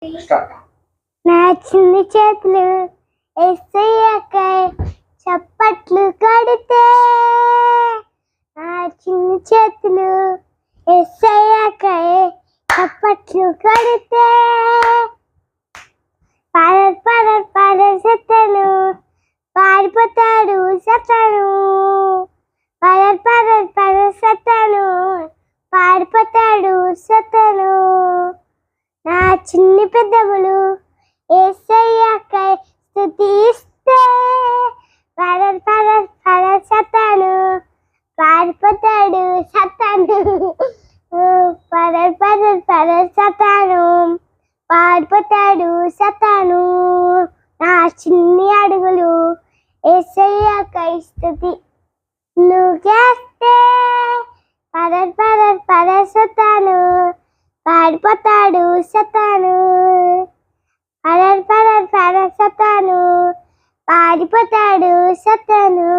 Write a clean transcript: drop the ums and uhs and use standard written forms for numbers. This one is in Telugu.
స్టార్ట్. నా చిన్ని చేతులు యేసయ్యకై చప్పట్లు కొడితే, నా చిన్ని చేతులు యేసయ్యకై చప్పట్లు కొడితే, పాడర్ సతను పారిపోతాడు సతను, పాడర్ సతను పారిపోతాడు సతను. నా చిన్ని పెద్దములు యేసయ్యకై స్తుతిస్తే, పాడర్ సతాను పారిపోతాడు సతాను, పాడర్ సతాను పారిపోతాడు సతాను. నా చిన్ని అడుగులు యేసయ్యకై స్తుతి నువ్వేస్తే, పాడర్ సతాను పారిపోతాడు సతాను, పాడర్ సతాను పారిపోతాడు సతాను.